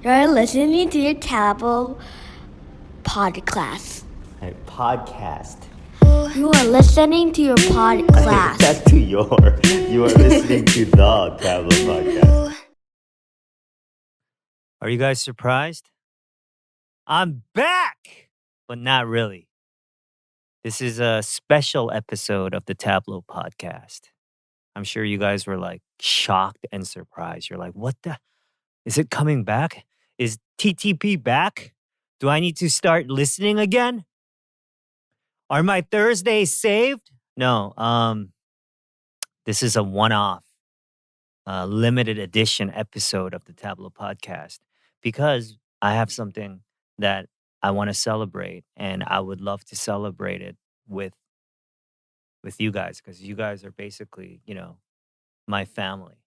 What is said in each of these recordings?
You're listening to your Tablo podcast. Podcast. You are listening to your podcast. That's to your. You are listening to the Tablo podcast. Are you guys surprised? I'm back, but not really. This is a special episode of the Tablo podcast. I'm sure you guys were like shocked and surprised. You're like, what the? Is it coming back? Is TTP back? Do I need to start listening again? Are my Thursdays saved? No. This is a one-off, limited edition episode of the Tablo podcast because I have something that I want to celebrate, and I would love to celebrate it with you guys because you guys are basically, my family.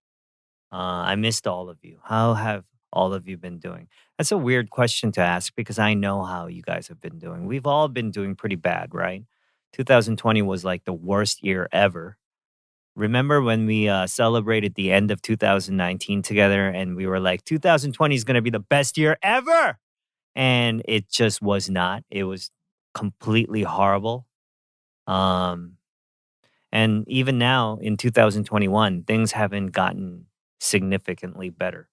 I missed all of you. How have all of you been doing? That's a weird question to ask because I know how you guys have been doing. We've all been doing pretty bad, right? 2020 was like the worst year ever. Remember when we celebrated the end of 2019 together and we were like, 2020 is going to be the best year ever? And it just was not. It was completely horrible. And even now in 2021, things haven't gotten significantly better.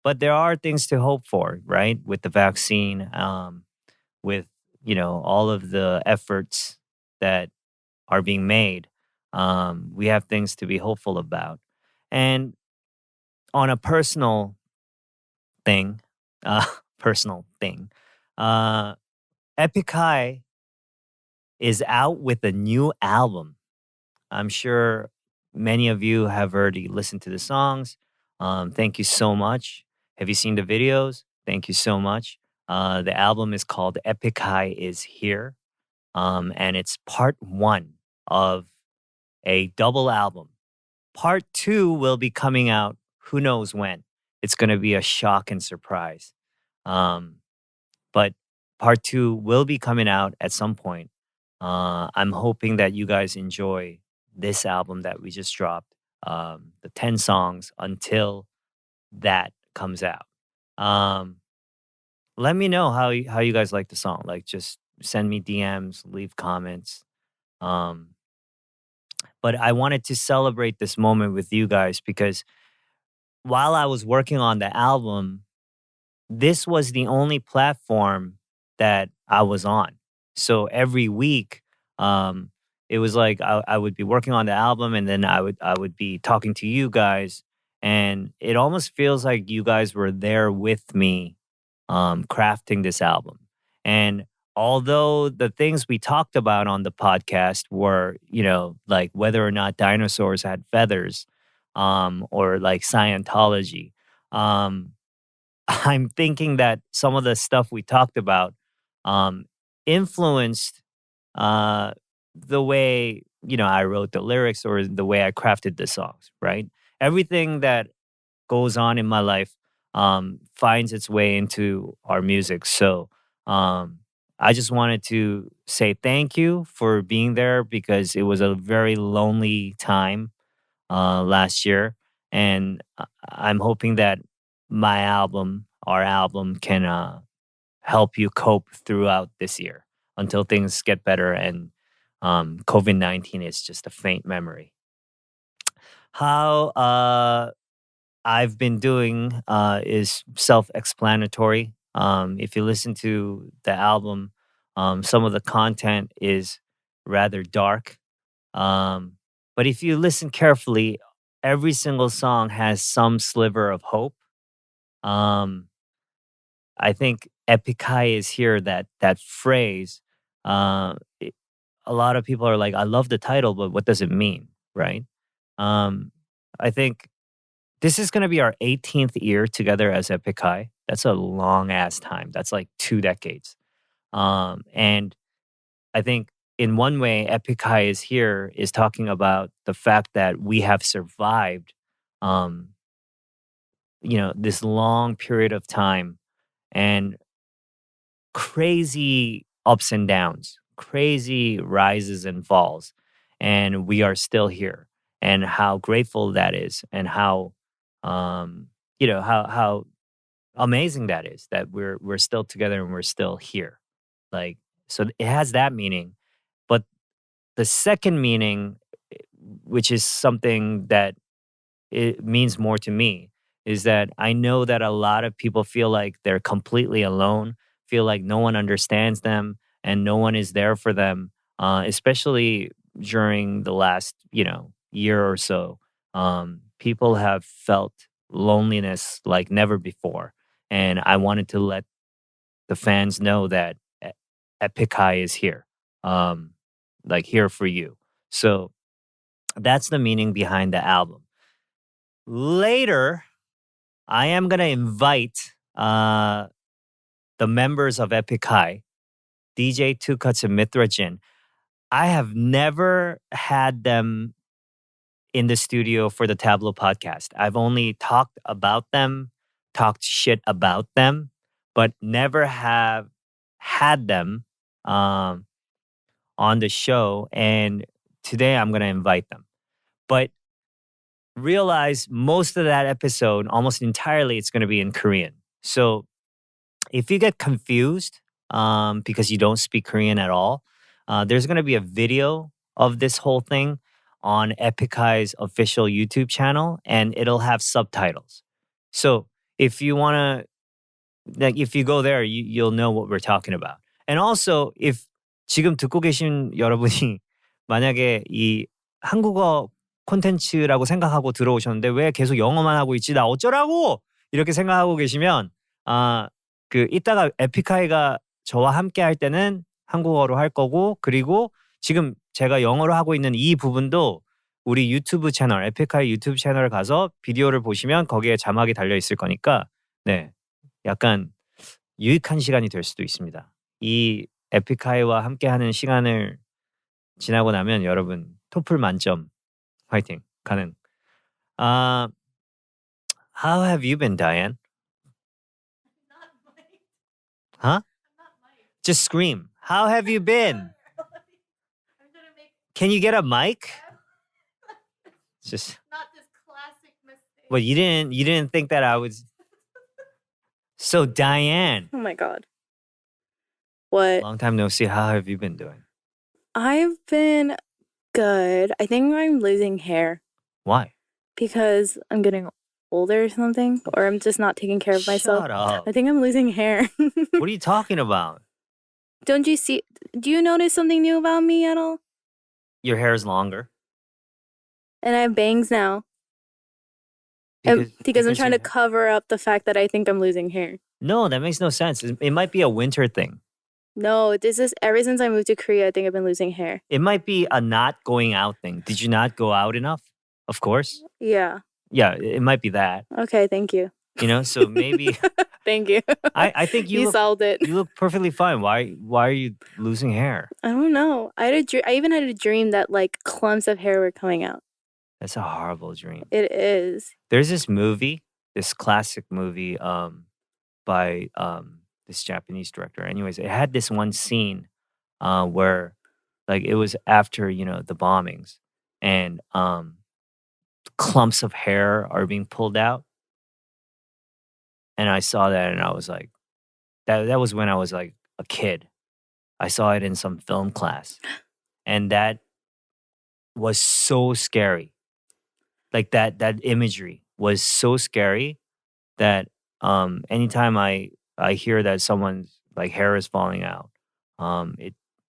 But there are things to hope for, right? With the vaccine, with, all of the efforts that are being made, we have things to be hopeful about. And on a personal thing, Epik High is out with a new album. I'm sure many of you have already listened to the songs. Thank you so much. Have you seen the videos? Thank you so much. The album is called Epik High is Here. And it's part 1 of a double album. Part 2 will be coming out who knows when. It's going to be a shock and surprise. But part 2 will be coming out at some point. I'm hoping that you guys enjoy this album that we just dropped, the 10 songs until that comes out. Let me know how you guys like the song. Like, just send me DMs, leave comments. But I wanted to celebrate this moment with you guys because while I was working on the album, this was the only platform that I was on. So every week, it was like I would be working on the album and then I would be talking to you guys. And it almost feels like you guys were there with me crafting this album. And although the things we talked about on the podcast were, like whether or not dinosaurs had feathers, or like Scientology, I'm thinking that some of the stuff we talked about influenced the way, I wrote the lyrics or the way I crafted the songs, right? Everything that goes on in my life finds its way into our music. So I just wanted to say thank you for being there because it was a very lonely time last year. And I'm hoping that our album can help you cope throughout this year until things get better and COVID-19 is just a faint memory. How I've been doing is self-explanatory. If you listen to the album, some of the content is rather dark. But if you listen carefully, every single song has some sliver of hope. I think epikhigh is here, that phrase. A lot of people are like, I love the title, but what does it mean, right? I think this is going to be our 18th year together as Epik High. That's a long ass time. That's like 2 decades. And I think in one way, Epik High is here is talking about the fact that we have survived, this long period of time and crazy ups and downs, crazy rises and falls. And we are still here and how grateful that is and how, how amazing that is that we're still together and we're still here. Like so it has that meaning. But the second meaning, which is something that it means more to me, is that I know that a lot of people feel like they're completely alone, feel like no one understands them and no one is there for them, especially during the last, year or so. People have felt loneliness like never before. And I wanted to let the fans know that Epik High is here, like here for you. So that's the meaning behind the album. Later, I am going to invite the members of Epik High, DJ Tukats and Mitra Jin. I have never had them in the studio for the Tablo podcast. I've only talked about them, talked shit about them, but never have had them on the show. And today I'm going to invite them. But realize most of that episode, almost entirely, it's going to be in Korean. So if you get confused because you don't speak Korean at all, there's going to be a video of this whole thing on epikhai's official YouTube channel, and it'll have subtitles. So if you want to, like, if you go there, you'll know what we're talking about. And also, if 지금 듣고 계신 여러분이 만약에 이 한국어 콘텐츠라고 생각하고 들어오셨는데 왜 계속 영어만 하고 있지? 나 어쩌라고? 이렇게 생각하고 계시면 이따가 에픽하이가 저와 함께 할 때는 한국어로 할 거고, 그리고 지금 제가 영어로 하고 있는 이 부분도 우리 유튜브 채널, 에픽하이 유튜브 채널 가서 비디오를 보시면 거기에 자막이 달려 있을 거니까 네, 약간 유익한 시간이 될 수도 있습니다. 이 에픽하이와 함께하는 시간을 지나고 나면 여러분 토플 만점 화이팅 가능. How have you been, Diane? Huh? Just scream. How have you been? Can you get a mic? Just not this classic mistake. well, you didn't think that I was. So Diane, Oh my god. What? long time no see. How have you been doing? I've been good. I think I'm losing hair Why? because I'm getting older or something, or I'm just not taking care of myself. Shut up. I think I'm losing hair. What are you talking about? Don't you see? Do you notice something new about me at all? Your hair is longer. And I have bangs now. Because I'm trying to cover up the fact that I think I'm losing hair. No, that makes no sense. It might be a winter thing. No, this is ever since I moved to Korea, I think I've been losing hair. It might be a not going out thing. Did you not go out enough? Of course. Yeah. Yeah, it might be that. Okay, thank you. So maybe Thank you. I think you solved it. You look perfectly fine. Why are you losing hair? I don't know. I even had a dream that like clumps of hair were coming out. That's a horrible dream. It is. There's this movie, this classic movie by this Japanese director. Anyways, it had this one scene where like it was after, the bombings, and clumps of hair are being pulled out. And I saw that and I was like, that was when I was like a kid. I saw it in some film class. And that was so scary. Like that imagery was so scary that anytime I hear that someone's like hair is falling out,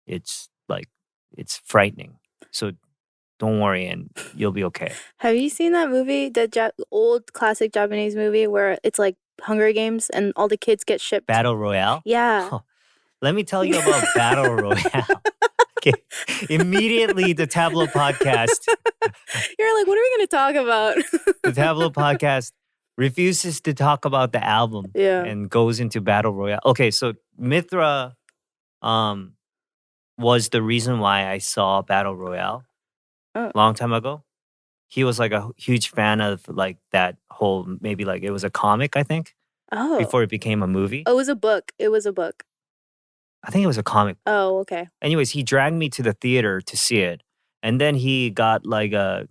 it's frightening. So don't worry and you'll be okay. Have you seen that movie, the old classic Japanese movie where it's like Hunger Games and all the kids get shipped? Battle Royale? Yeah. Oh, let me tell you about Battle Royale. Okay. Immediately, the Tablo podcast. You're like, what are we going to talk about? The Tablo podcast refuses to talk about the album and goes into Battle Royale. Okay, so Mithra was the reason why I saw Battle Royale long time ago. He was like a huge fan of like that whole, maybe like it was a comic, I think. Oh. Before it became a movie. Oh, it was a book. It was a book. I think it was a comic. Oh, okay. Anyways, he dragged me to the theater to see it. And then he got like a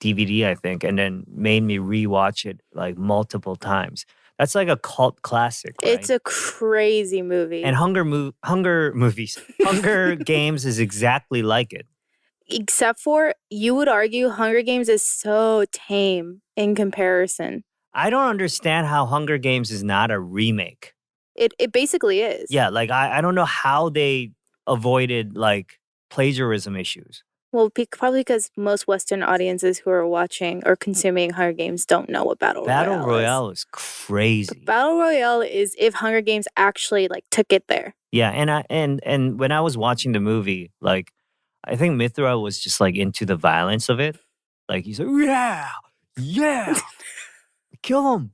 DVD, I think, and then made me rewatch it like multiple times. That's like a cult classic, right? It's a crazy movie. And Hunger Games is exactly like it. Except for, you would argue Hunger Games is so tame in comparison. I don't understand how Hunger Games is not a remake. It basically is. Yeah, like I don't know how they avoided like plagiarism issues. Well, probably because most Western audiences who are watching or consuming Hunger Games don't know what Battle Royale is. Battle Royale is crazy. Battle Royale is if Hunger Games actually like took it there. Yeah, and when I was watching the movie, like I think Mithra was just like into the violence of it. Like he's like, yeah, kill him.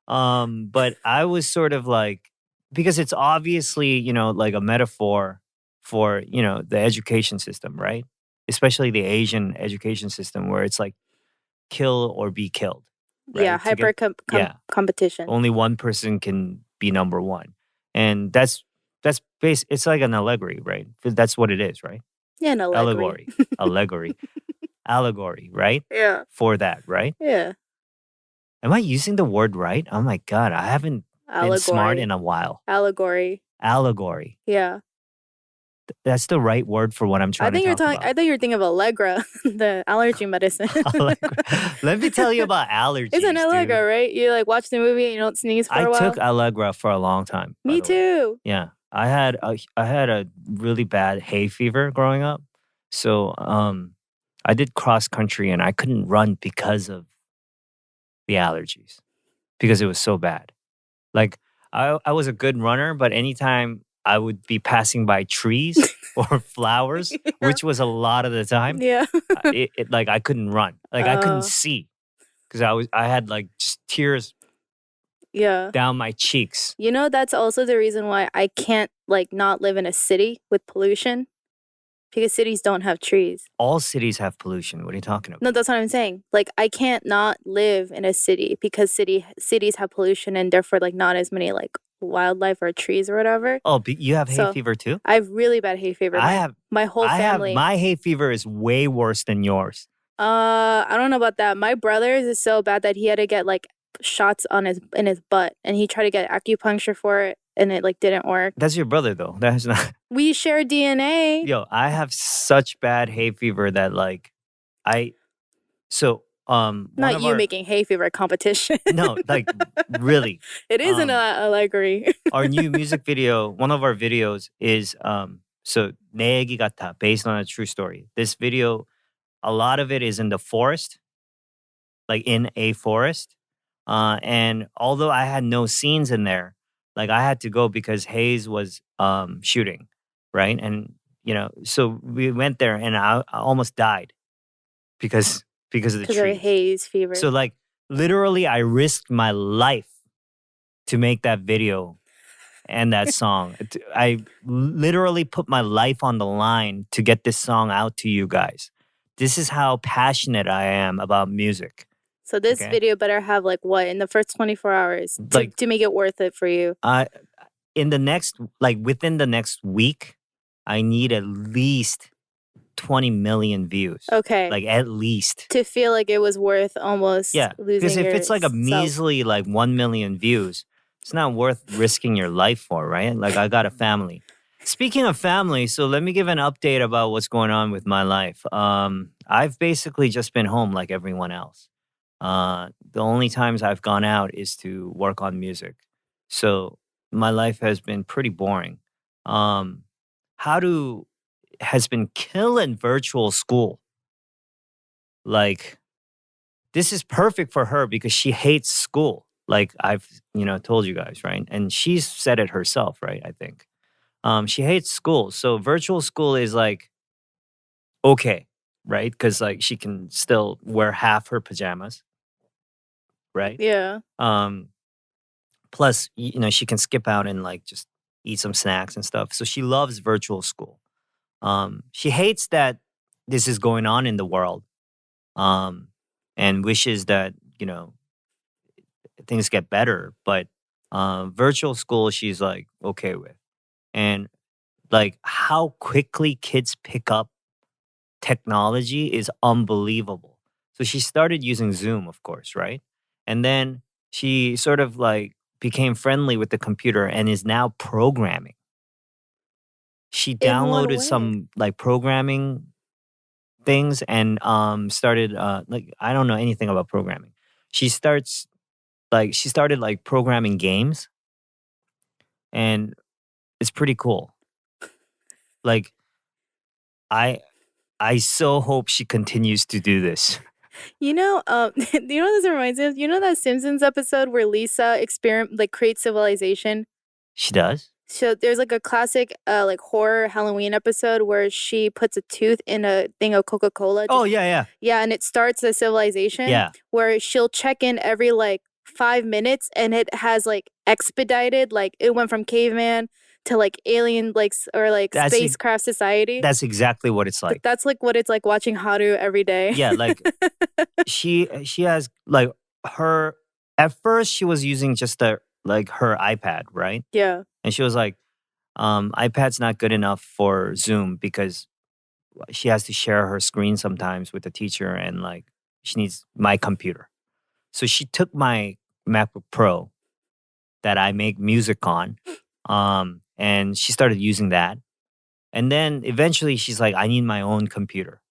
But I was sort of like, because it's obviously, like a metaphor for, the education system, right? Especially the Asian education system where it's like kill or be killed. Right? Yeah, hyper competition. Only one person can be number one. And that's it's like an allegory, right? That's what it is, right? Yeah, an allegory. Allegory, right? Yeah. For that, right? Yeah. Am I using the word right? Oh my God, I haven't been smart in a while. Allegory. Yeah. That's the right word for what I'm trying to talk about. I thought you were thinking of Allegra, the allergy medicine. Let me tell you about allergies. It's an Allegra, dude. right? You like watch the movie and you don't sneeze for a while. I took Allegra for a long time. Me too. Yeah, I had a really bad hay fever growing up, so I did cross country and I couldn't run because of the allergies, because it was so bad. Like I was a good runner, but anytime I would be passing by trees or flowers, which was a lot of the time. Yeah. Like I couldn't run. Like I couldn't see because I had like just tears down my cheeks. You know, that's also the reason why I can't like not live in a city with pollution, because cities don't have trees. All cities have pollution. What are you talking about? No, that's what I'm saying. Like I can't not live in a city because cities have pollution and therefore like not as many like wildlife or trees or whatever. Oh, but you have hay fever too? I have really bad hay fever. My whole family. My hay fever is way worse than yours. I don't know about that. My brother's is so bad that he had to get like shots in his butt, and he tried to get acupuncture for it, and it like didn't work. That's your brother though. That's not. We share DNA. Yo, I have such bad hay fever that like not you making hay fever competition. No, like really. It is an allegory. Our new music video, one of our videos is so 내 얘기 같아, based on a true story. This video, a lot of it is in the forest, like in a forest. And although I had no scenes in there, like I had to go because Hayes was shooting, right? And so we went there and I almost died because of the trees. Of haze fever. So like literally I risked my life to make that video and that song. I literally put my life on the line to get this song out to you guys. This is how passionate I am about music. So this video better have like what in the first 24 hours to make it worth it for you? Within the next week, I need at least 20 million views. Okay. Like at least. To feel like it was worth almost losing because if it's like a measly like 1 million views, it's not worth risking your life for, right? Like I got a family. Speaking of family, so let me give an update about what's going on with my life. I've basically just been home like everyone else. The only times I've gone out is to work on music. So my life has been pretty boring. Haru has been killing virtual school. Like, this is perfect for her because she hates school. Like I've, told you guys, right? And she's said it herself, right? I think. She hates school. So virtual school is like, okay, right? Because like she can still wear half her pajamas, right? Yeah. Plus, she can skip out and like just eat some snacks and stuff. So she loves virtual school. She hates that this is going on in the world, and wishes that things get better. But virtual school, she's like okay with, and like how quickly kids pick up technology is unbelievable. So she started using Zoom, of course, right? And then she sort of like became friendly with the computer and is now programming. She In what downloaded way? some like programming things and started like I don't know anything about programming. She started like programming games, and it's pretty cool. Like I so hope she continues to do this. You know, you know what this reminds me of? You know that Simpsons episode where Lisa creates civilization? She does? So there's like a classic like horror Halloween episode where she puts a tooth in a thing of Coca-Cola. Oh yeah. Yeah, and it starts a civilization Yeah. where she'll check in every like 5 minutes and it has like expedited, like it went from caveman to like alien or like That's e- spacecraft society. That's exactly what it's like. That's like what it's like watching Haru every day. Yeah, like she has like her at first she was using just her iPad, right? Yeah. And she was like, iPad's not good enough for Zoom because she has to share her screen sometimes with the teacher and like she needs my computer. So she took my MacBook Pro that I make music on, and she started using that. And then eventually she's like, I need my own computer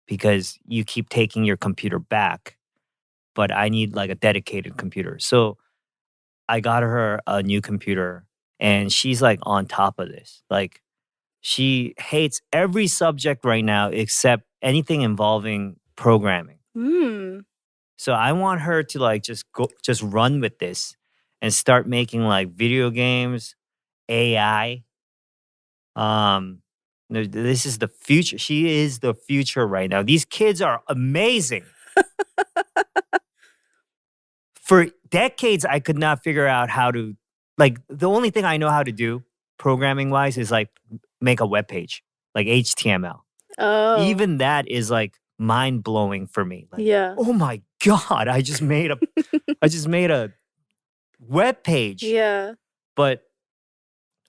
because you keep taking your computer back, but I need like a dedicated computer. So I got her a new computer and she's like on top of this. Like she hates every subject right now except anything involving programming. Hmm. So I want her to like just run with this and start making like video games, AI. This is the future. She is the future right now. These kids are amazing. For decades, I could not figure out how to, like, the only thing I know how to do programming wise is like make a web page, like HTML. Oh. Even that is like mind blowing for me. Like, Yeah. oh my God, I just made a web page. Yeah. But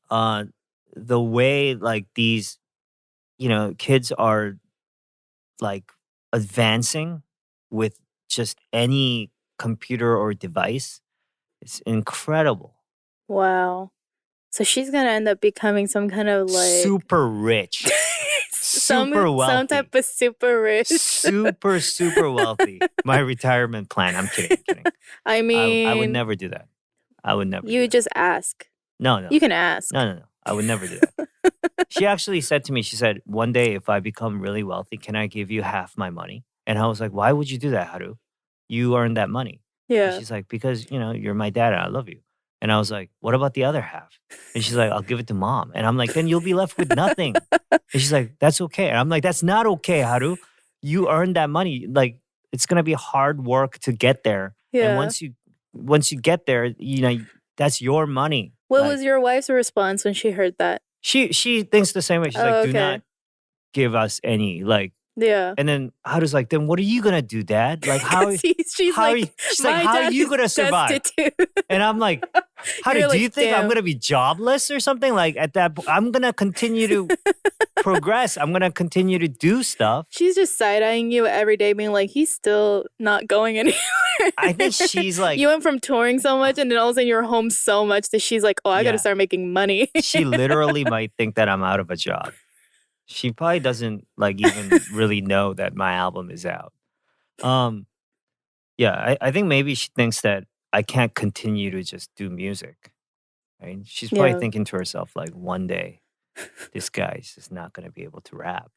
the way like these, kids are like advancing with just any computer or device, it's incredible. Wow. So she's gonna end up becoming some kind of like Super rich. Super wealthy. Some type of super rich. Super wealthy. My retirement plan. I'm kidding. I mean, I would never do that. I would never. You just ask. No. You can ask. No. I would never do that. She actually said to me, she said, one day if I become really wealthy, can I give you half my money? And I was like, why would you do that, Haru? You earned that money. Yeah. And she's like, because, you're my dad and I love you. And I was like, what about the other half? And she's like, I'll give it to mom. And I'm like, then you'll be left with nothing. And she's like, that's okay. And I'm like, that's not okay, Haru. You earned that money. Like, it's going to be hard work to get there. Yeah. And once you get there, that's your money. What was your wife's response when she heard that? She thinks the same way. She's like, do not give us any, like. Yeah. And then Haru's like, then what are you gonna do, Dad? Like how are you gonna survive? And I'm like, Haru, do you think I'm gonna be jobless or something? Like at that point, I'm gonna continue to progress. I'm gonna continue to do stuff. She's just side-eyeing you every day, being like, he's still not going anywhere. I think she's like, you went from touring so much and then all of a sudden you're home so much that she's like, oh, I gotta start making money. She literally might think that I'm out of a job. She probably doesn't like even really know that my album is out. Yeah, I think maybe she thinks that I can't continue to just do music. Right? She's probably thinking to herself, like, one day, this guy's just not going to be able to rap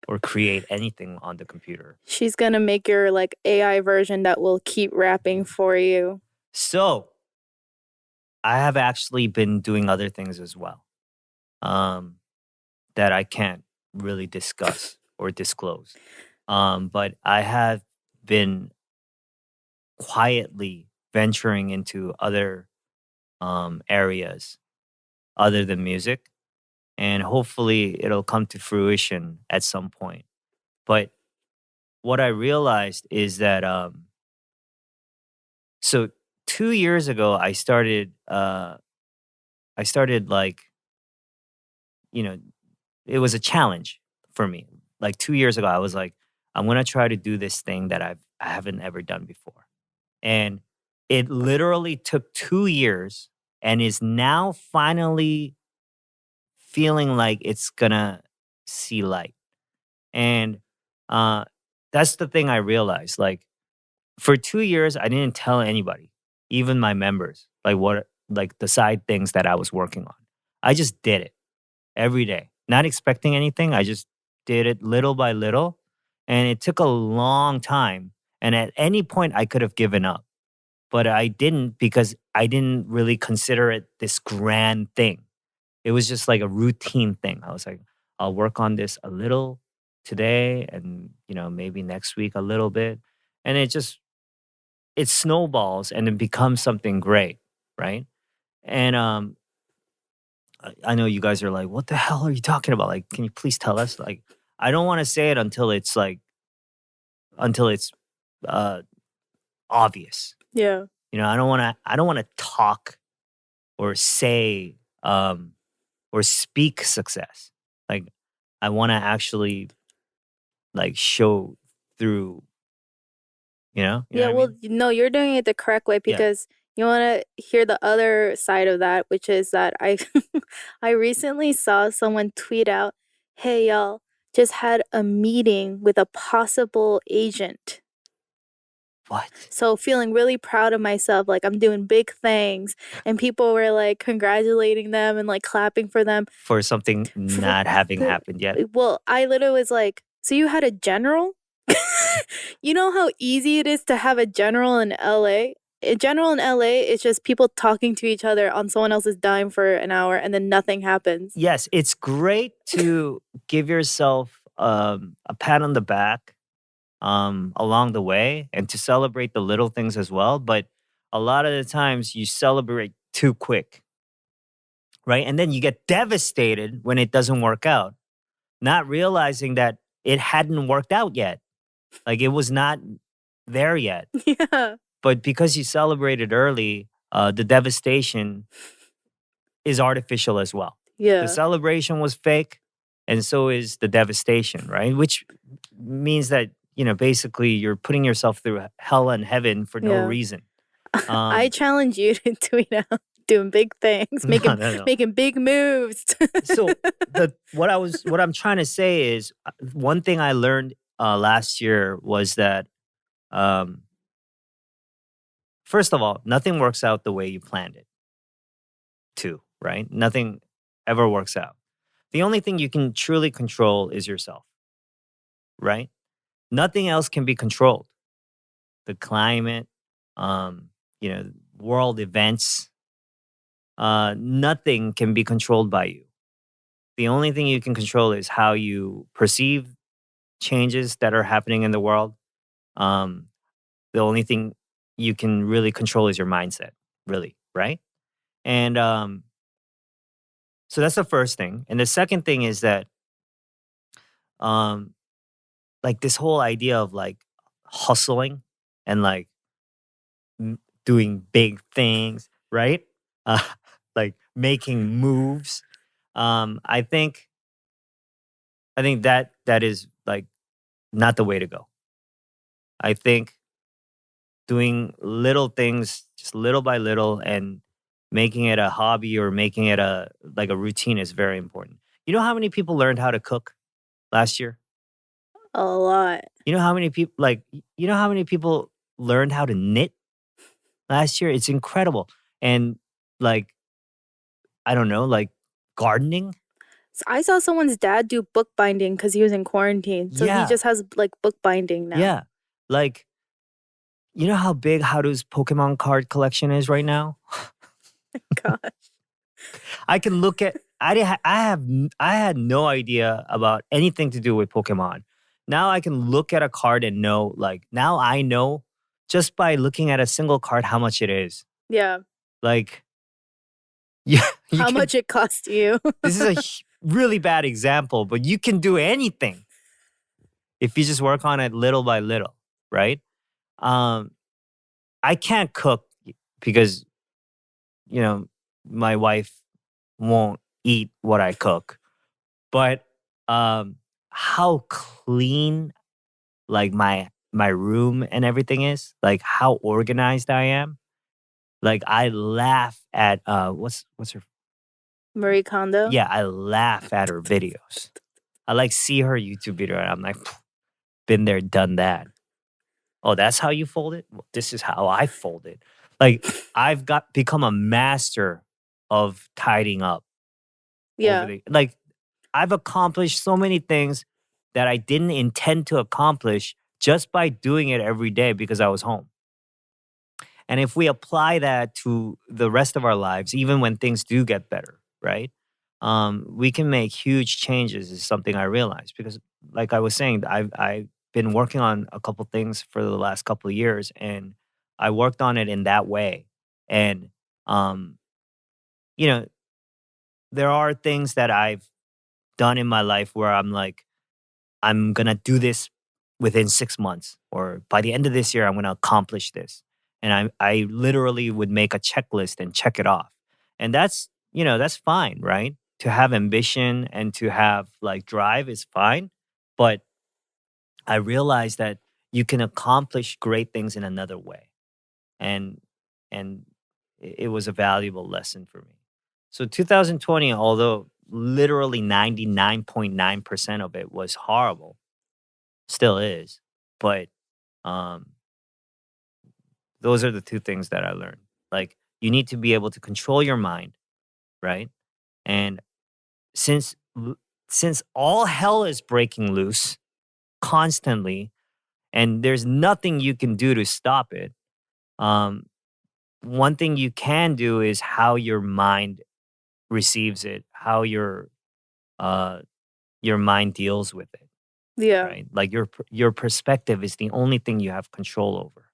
or create anything on the computer. She's going to make your like AI version that will keep rapping for you. So, I have actually been doing other things as well. That I can't really discuss or disclose. But I have been quietly venturing into other areas other than music. And hopefully it'll come to fruition at some point. But what I realized is that, so 2 years ago, I started like, it was a challenge for me. Like 2 years ago, I was like, I'm going to try to do this thing that I haven't ever done before. And it literally took 2 years and is now finally feeling like it's gonna see light. And that's the thing I realized. Like for 2 years, I didn't tell anybody, even my members, like the side things that I was working on. I just did it every day, not expecting anything. I just did it little by little. And it took a long time. And at any point, I could have given up. But I didn't because I didn't really consider it this grand thing. It was just like a routine thing. I was like, I'll work on this a little today and, maybe next week a little bit. And it snowballs and it becomes something great, right? And I know you guys are like, what the hell are you talking about? Like, can you please tell us? Like, I don't want to say it until it's obvious. Yeah. I don't want to talk or say or speak success. Like, I want to actually like show through. Yeah, what I well, mean? no, you're doing it the correct way Yeah. because you want to hear the other side of that, which is that I I recently saw someone tweet out, "Hey y'all, just had a meeting with a possible agent." What? So feeling really proud of myself, like I'm doing big things, and people were like congratulating them and like clapping for them. For something not having happened yet. Well, I literally was like, "So you had a general?" You know how easy it is to have a general in LA? A general in LA is just people talking to each other on someone else's dime for an hour and then nothing happens. Yes, it's great to give yourself a pat on the back along the way and to celebrate the little things as well. But a lot of the times you celebrate too quick, right? And then you get devastated when it doesn't work out, not realizing that it hadn't worked out yet. Like it was not there yet. Yeah. But because you celebrated early, the devastation is artificial as well. Yeah. The celebration was fake, and so is the devastation, right? Which means that, basically you're putting yourself through hell and heaven for no Yeah. reason. I challenge you to tweet out doing big things, No. making big moves. So what I'm trying to say is one thing I learned last year was that first of all, nothing works out the way you planned it to, right? Nothing ever works out. The only thing you can truly control is yourself, right? Nothing else can be controlled. The climate, world events, nothing can be controlled by you. The only thing you can control is how you perceive changes that are happening in the world. The only thing you can really control is your mindset, really, right? And so that's the first thing. And the second thing is that like this whole idea of like hustling and like doing big things, right? Uh, like making moves. I think that is like not the way to go. I think doing little things just little by little and making it a hobby or making it a routine is very important. You know how many people learned how to cook last year? A lot. You know how many people learned how to knit last year? It's incredible. And like I don't know, like gardening. So I saw someone's dad do bookbinding because he was in quarantine. So Yeah. he just has like bookbinding now. Yeah. Like you know how big Haru's Pokemon card collection is right now? Gosh. I can look at I had no idea about anything to do with Pokemon. Now I can look at a card and know, like, now I know just by looking at a single card how much it is. Yeah. Like, yeah, How much it cost you. This is a really bad example, but you can do anything if you just work on it little by little, right? I can't cook because, my wife won't eat what I cook. But how clean like my room and everything is, like how organized I am, Like I laugh at what's her Marie Kondo. yeah, I laugh at her videos. I like see her YouTube video and I'm like, been there, done that. Oh, that's how you fold it? Well, this is how I fold it. Like I've become a master of tidying up Yeah. like I've accomplished so many things that I didn't intend to accomplish just by doing it every day because I was home. And if we apply that to the rest of our lives, even when things do get better, right? We can make huge changes is something I realized because like I was saying, I've been working on a couple things for the last couple of years and I worked on it in that way. And um, you know, there are things that I've done in my life where I'm like, I'm gonna do this within 6 months, or by the end of this year, I'm gonna accomplish this. And I literally would make a checklist and check it off. And that's, that's fine, right? To have ambition and to have like drive is fine. But I realized that you can accomplish great things in another way. And and it was a valuable lesson for me. So 2020, although literally 99.9% of it was horrible, still is. But um, those are the two things that I learned. Like you need to be able to control your mind, right? And since since all hell is breaking loose constantly, and there's nothing you can do to stop it, um, one thing you can do is how your mind receives it, how uh, your mind deals with it, Yeah. right? Like your perspective is the only thing you have control over,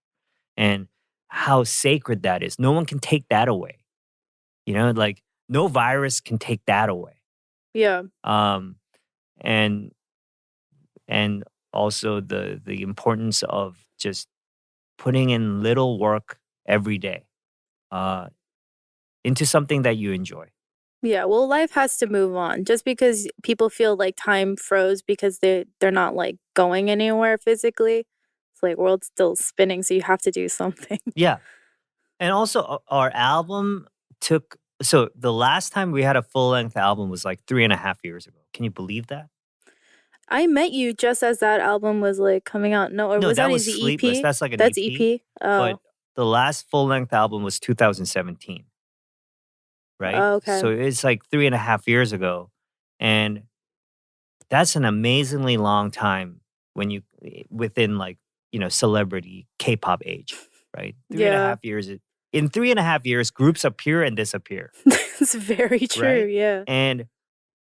and how sacred that is. No one can take that away. Like no virus can take that away. Yeah. Um, and and also the importance of just putting in little work every day uh, into something that you enjoy. Yeah, well, life has to move on. Just because people feel like time froze because they're not like going anywhere physically, it's like world's still spinning, so you have to do something. Yeah, and also our album took. So the last time we had a full length album was like 3.5 years ago. Can you believe that? I met you just as that album was like coming out. No, or No, was that that was his Sleepless. EP? That's like an That's EP. EP. But Oh, the last full length album was 2017, right? okay. So it's like 3.5 years ago. And that's an amazingly long time when within like, celebrity K-pop age, right? Three and a Yeah, half years. In 3.5 years, groups appear and disappear, it's very true. right? Yeah, And,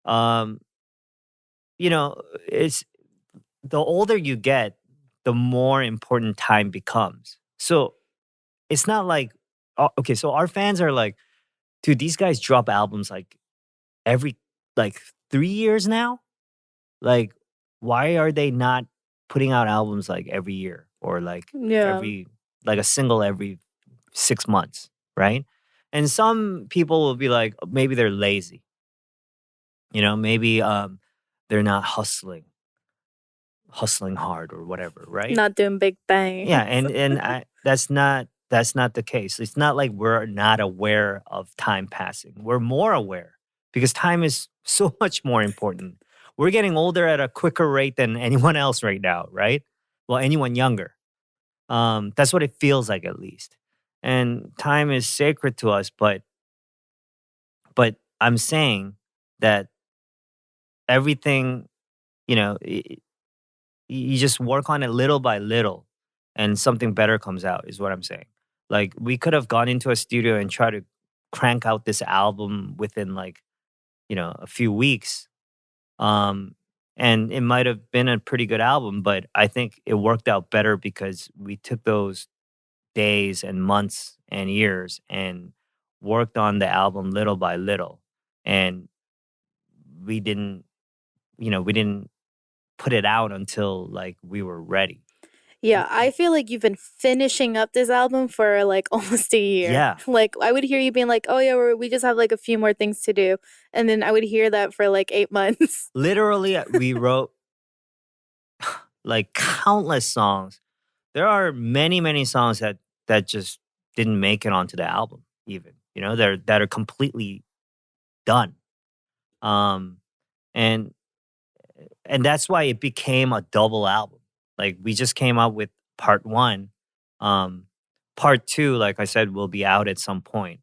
um, it's the older you get, the more important time becomes. So it's not like, okay, so our fans are like, dude, these guys drop albums like every like 3 years now. Like, why are they not putting out albums like every year or like yeah, every like a single every 6 months, right? And some people will be like, maybe they're lazy, maybe they're not hustling hard or whatever, right? not doing big Yeah, things. that's not the case. It's not like we're not aware of time passing. We're more aware because time is so much more important. We're getting older at a quicker rate than anyone else right now, right? Well, anyone younger. That's what it feels like at least. And time is sacred to us, but I'm saying that everything, you know, you just work on it little by little and something better comes out is what I'm saying. Like we could have gone into a studio and tried to crank out this album within like, a few weeks. Um and it might have been a pretty good album, but I think it worked out better because we took those days and months and years and worked on the album little by little. And we didn't, we didn't put it out until like we were ready. Yeah, I feel like you've been finishing up this album for like almost a year. Yeah. Like I would hear you being like, "Oh yeah, we just have like a few more things to do," and then I would hear that for like 8 months. Literally, we wrote like countless songs. There are many, many songs that just didn't make it onto the album even. You know, that are completely done. Um and that's why it became a double album. Like we just came out with part 1. Part 2, like I said, will be out at some point.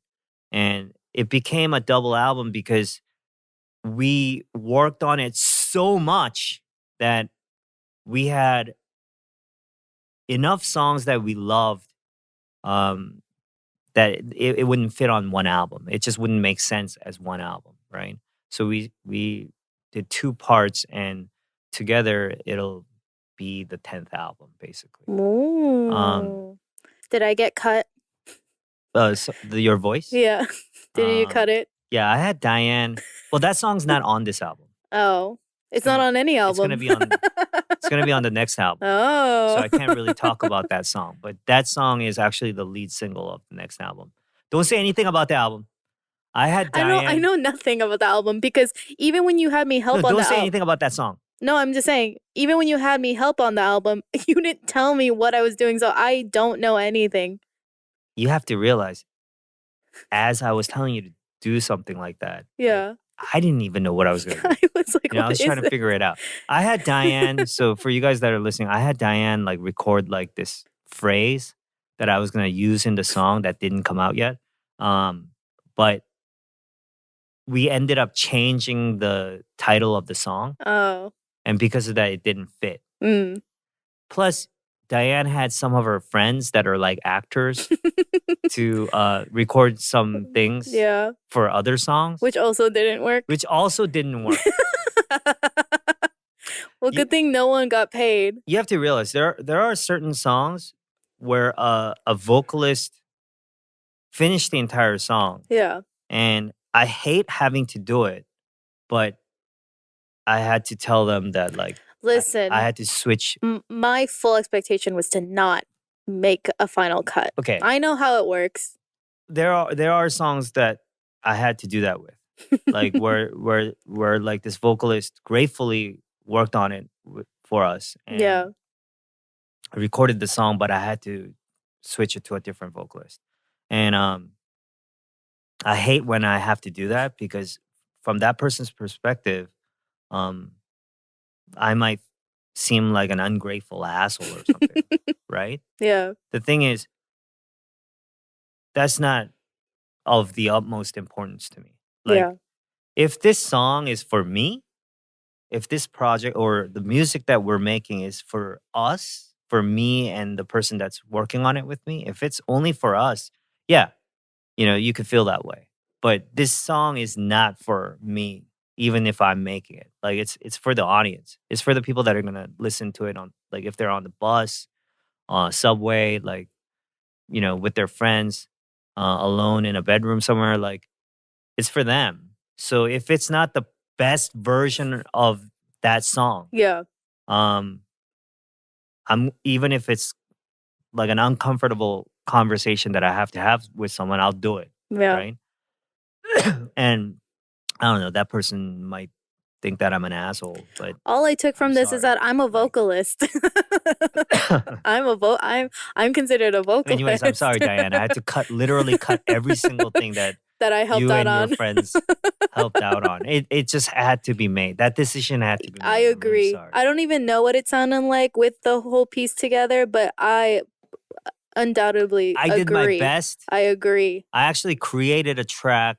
And it became a double album because we worked on it so much that we had enough songs that we loved um, that it wouldn't fit on one album. It just wouldn't make sense as one album, right? So we did 2 parts, and together it'll be the 10th album, basically. Ooh. Did I get cut? Your voice? Yeah. Did you cut it? Yeah, I had Diane. Well, that song's not on this album. Oh. It's not on any album. It's gonna be on. It's gonna be on the next album. Oh. So I can't really talk about that song. But that song is actually the lead single of the next album. Don't say anything about the album. I had Diane. I know nothing about the album because even when you had me help No, on the don't say album. anything about that song. No, I'm just saying, even when you had me help on the album, you didn't tell me what I was doing, so I don't know anything. You have to realize, as I was telling you to do something like that, Yeah. I didn't even know what I was going to do. I was like, You know, I was trying to figure it out. I had Diane. So for you guys that are listening, I had Diane like record like this phrase that I was going to use in the song that didn't come out yet. But we ended up changing the title of the song. Oh. And because of that, it didn't fit. Mm. Plus, Diane had some of her friends that are like actors to record some things Yeah. for other songs. Which also didn't work. Which also didn't work. Well, good thing no one got paid. You have to realize there are certain songs where a vocalist finished the entire song. Yeah. And I hate having to do it, but I had to tell them that like Listen, I had to switch. My full expectation was to not make a final cut. Okay. I know how it works. There are songs that I had to do that with. Like where like this vocalist gratefully worked on it for us. And Yeah. I recorded the song, but I had to switch it to a different vocalist. And I hate when I have to do that because from that person's perspective, I might seem like an ungrateful asshole or something, right? Yeah. The thing is, that's not of the utmost importance to me. Like, Yeah. if this song is for me, if this project or the music that we're making is for us, for me and the person that's working on it with me, if it's only for us, yeah, you know, you could feel that way. But this song is not for me, even if I'm making it. Like it's for the audience. It's for the people that are gonna listen to it on, like, if they're on the bus, subway, like, you know, with their friends, alone in a bedroom somewhere. Like, it's for them. So if it's not the best version of that song, Yeah. I'm even if it's like an uncomfortable conversation that I have to have with someone, I'll do it. Yeah. Right. And I don't know, that person might think that I'm an asshole, but All I took from I'm this is sorry. that I'm a vocalist. I'm considered a vocalist. anyways, I'm sorry, Diane. I had to literally cut every single thing that that I helped you out and on. your friends helped out on. It just had to be made. That decision had to be made. I I'm really agree. sorry. I don't even know what it sounded like with the whole piece together, but I undoubtedly I agree. did my best. I agree. I actually created a track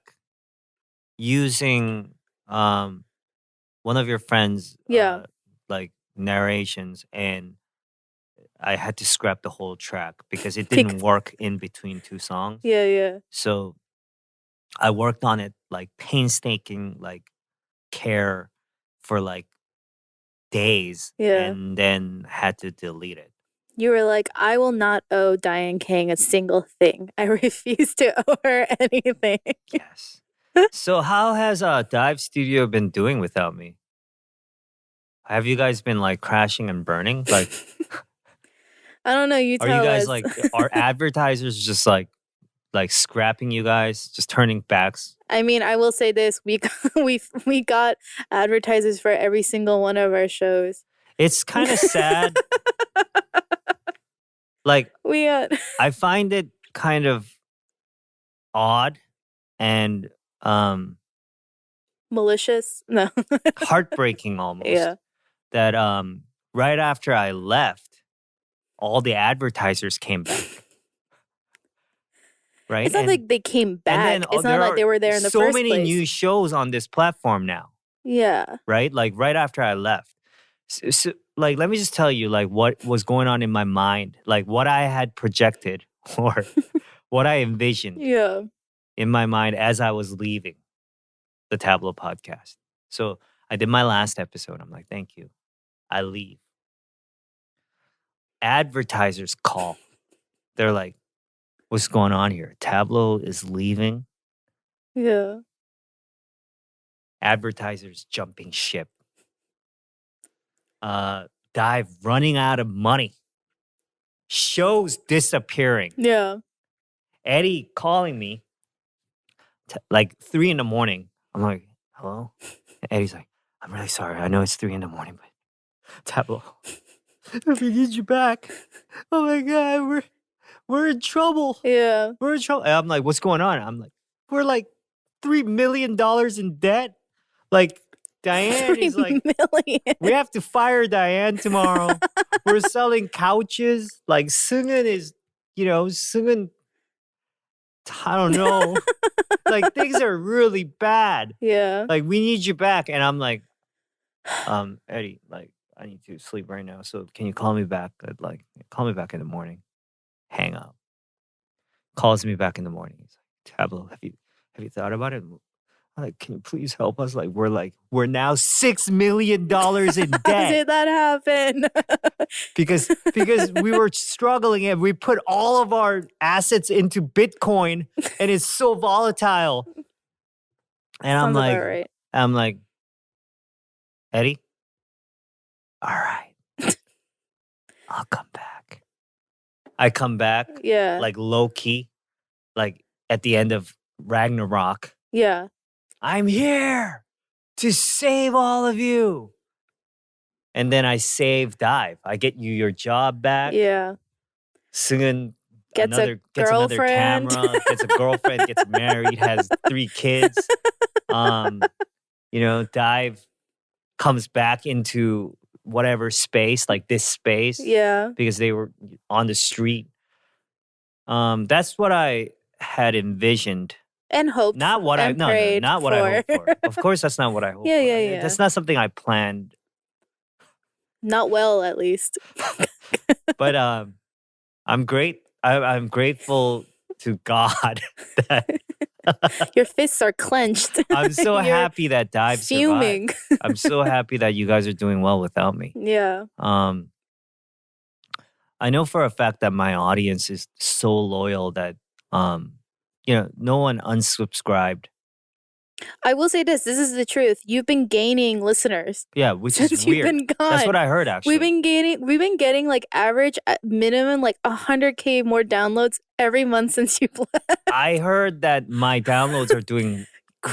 using one of your friends' Yeah. like narrations, and I had to scrap the whole track because it didn't work in between two songs. Yeah, yeah. So I worked on it like painstaking, like care for like days, Yeah. and then had to delete it. You were like, I will not owe Diane King a single thing. I refuse to owe her anything. Yes. So how has Dive Studio been doing without me? Have you guys been like crashing and burning? Like, I don't know. You are tell you guys us. like, are advertisers just like scrapping you guys, just turning backs? I mean, I will say this: we got advertisers for every single one of our shows. It's kind of sad. Like, We I find it kind of odd and Malicious? No. heartbreaking almost Yeah. that right after I left, all the advertisers came back. Right? It's not like they came back. then It's not like they were there in the so first many place. new shows on this platform now, Yeah. right? Like right after I left. So, like, let me just tell you, like, what was going on in my mind, like what I had projected or what I envisioned Yeah. in my mind as I was leaving the Tablo podcast. So I did my last episode. I'm like, thank you. I leave. Advertisers call. They're like, what's going on here? Tablo is leaving. Yeah. Advertisers jumping ship. Dive running out of money. Shows disappearing. Yeah. Eddie calling me like 3 a.m. I'm like, hello? Eddie's like, I'm really sorry. I know it's 3 a.m, but Tablo, we need you back. Oh my God, we're in trouble. Yeah. We're in trouble. And I'm like, what's going on? I'm like, we're like $3 million in debt. Like, Diane is like, 3 million. we have to fire Diane tomorrow. We're selling couches. Like, Seungin is, Seungin, I don't know. Like, things are really bad. Yeah. Like, we need you back. And I'm like, Eddie, like, I need to sleep right now. So can you call me back? Call me back in the morning. Hang up. Calls me back in the morning. He's like, Tablo, have you thought about it? I'm like, can you please help us? Like, we're now $6 million in How debt did that happen? because we were struggling and we put all of our assets into Bitcoin and it's so volatile. And Sounds about right. I'm like, Eddie, all right, I'll come back. I come back Yeah. like low key, like at the end of Ragnarok. Yeah. I'm here to save all of you. And then I save Dive. I get you your job back. Yeah. Seungin Gets a gets another girlfriend. camera, gets a girlfriend, gets married, has 3 kids. Dive comes back into whatever space, like this space, Yeah. because they were on the street. That's what I had envisioned. And hoped. Not what I and prayed not what I for. hoped for. Of course, that's not what I hoped Yeah, for. yeah, yeah. That's not something I planned. Not well, at least. But I'm great. I'm grateful to God that Your fists are clenched. I'm so You're happy that Dive survived. fuming. I'm so happy that you guys are doing well without me. Yeah. I know for a fact that my audience is so loyal that no one unsubscribed. I will say this. This is the truth. You've been gaining listeners Yeah, which since is you've weird. been gone. That's what I heard actually. We've been getting like average at minimum like 100K more downloads every month since you've left. I heard that my downloads are doing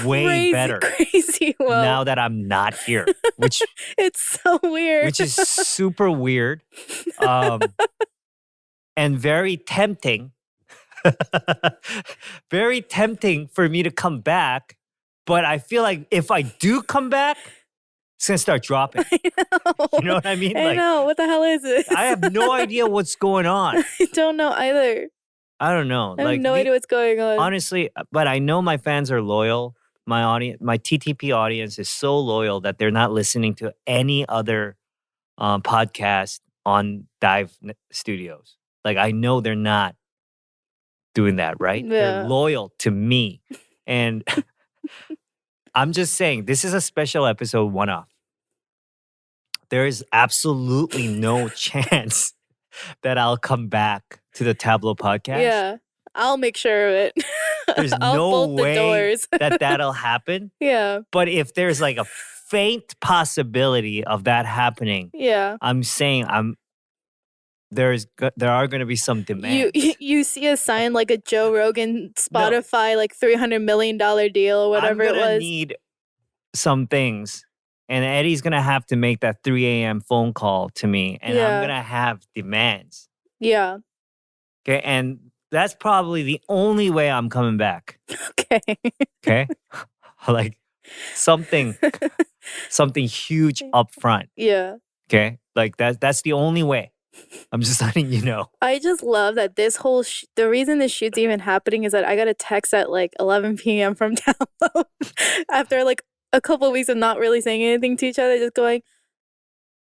way better Crazy well. now that I'm not here, which It's so weird. which is super weird, and very tempting. Very tempting for me to come back, but I feel like if I do come back, it's gonna start dropping. I know. You know what I mean? I Like, know. What the hell is it? I have no idea what's going on. I don't know either. I don't know. I have no idea what's going on. Honestly, but I know my fans are loyal. My audience, my TTP audience is so loyal that they're not listening to any other podcast on Dive Studios. Like, I know they're not doing that, right? They're Yeah. loyal to me. And I'm just saying, this is a special episode one-off. There is absolutely no chance that I'll come back to the Tablo podcast. Yeah. I'll make sure of it. There's I'll no bolt the way doors. that that'll happen. Yeah. But if there's like a faint possibility of that happening, Yeah. I'm saying there are going to be some demands. You see a sign like a Joe Rogan Spotify like $300 million deal or whatever I'm it gonna was. need some things, and Eddie's gonna have to make that 3 a.m. phone call to me, and Yeah. I'm gonna have demands. Yeah. Okay, and that's probably the only way I'm coming back. Okay. Okay? Like something huge up front. Yeah. Okay? Like that's the only way. I'm just letting you know. I just love that this whole the reason this shoot's even happening is that I got a text at like 11 p.m. from Tablo after like a couple of weeks of not really saying anything to each other, just going,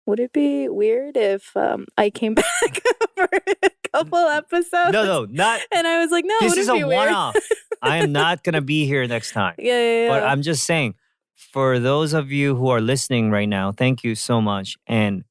would it be weird if I came back for a couple episodes? No, not. And I was like, no, This would is it a be weird? one-off. I am not gonna be here next time. Yeah. But I'm just saying, for those of you who are listening right now, thank you so much. And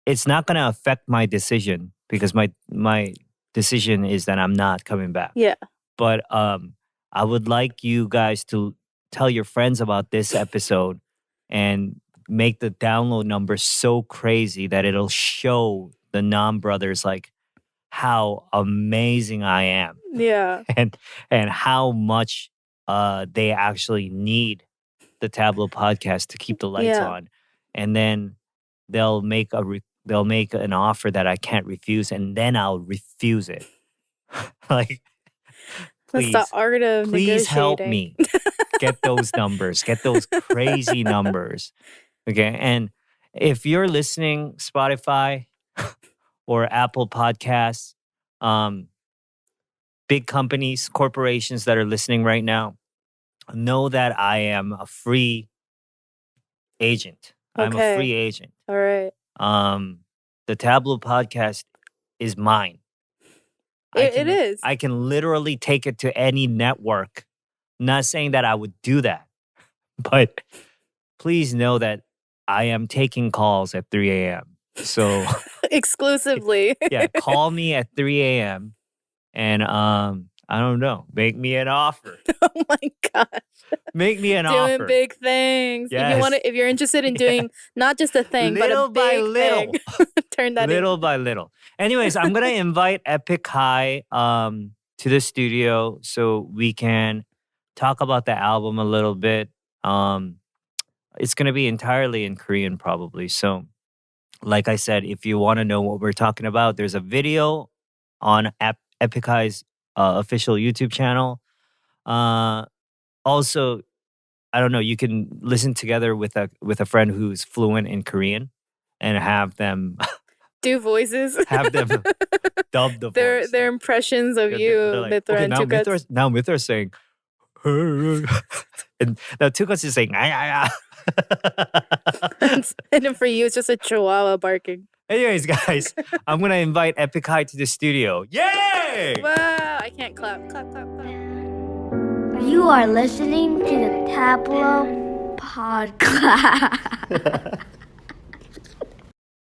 it's not gonna affect my decision because my decision is that I'm not coming back. Yeah. But I would like you guys to tell your friends about this episode and make the download number so crazy that it'll show the non-brothers like how amazing I am Yeah. and how much they actually need the Tablo podcast to keep the lights Yeah. on. And then they'll make an offer that I can't refuse, and then I'll refuse it. Like, That's please, the art of please help negotiating. me get those numbers, get those crazy numbers. Okay. And if you're listening, Spotify or Apple Podcasts, big companies, corporations that are listening right now, know that I am a free agent. I'm a Okay. free agent. All right. The Tablo podcast is mine. It is. I can literally take it to any network. Not saying that I would do that, but please know that I am taking calls at 3 a.m. So Exclusively. yeah, call me at 3 a.m. and I don't know, make me an offer. Oh my gosh. Make me an Doing offer. big things. Yes. If you're interested in doing not just a thing, Little but a by big little. thing, turn that Little in. by little. Anyways, I'm gonna invite Epik High to the studio so we can talk about the album a little bit. It's gonna be entirely in Korean probably. So like I said, if you want to know what we're talking about, there's a video on Epik High's official YouTube channel. Also, I don't know, you can listen together with a friend who's fluent in Korean and have them Do voices. have them dub the voice. their impressions of Yeah, you, they're like, Mithra okay, and now Tukats. Mithra's saying and now Tukats is saying ah. And then for you, it's just a chihuahua barking. Anyways, guys, I'm gonna invite Epik High to the studio. Yay! Wow, I can't clap. Clap, clap, clap. You are listening to the Tablo podcast.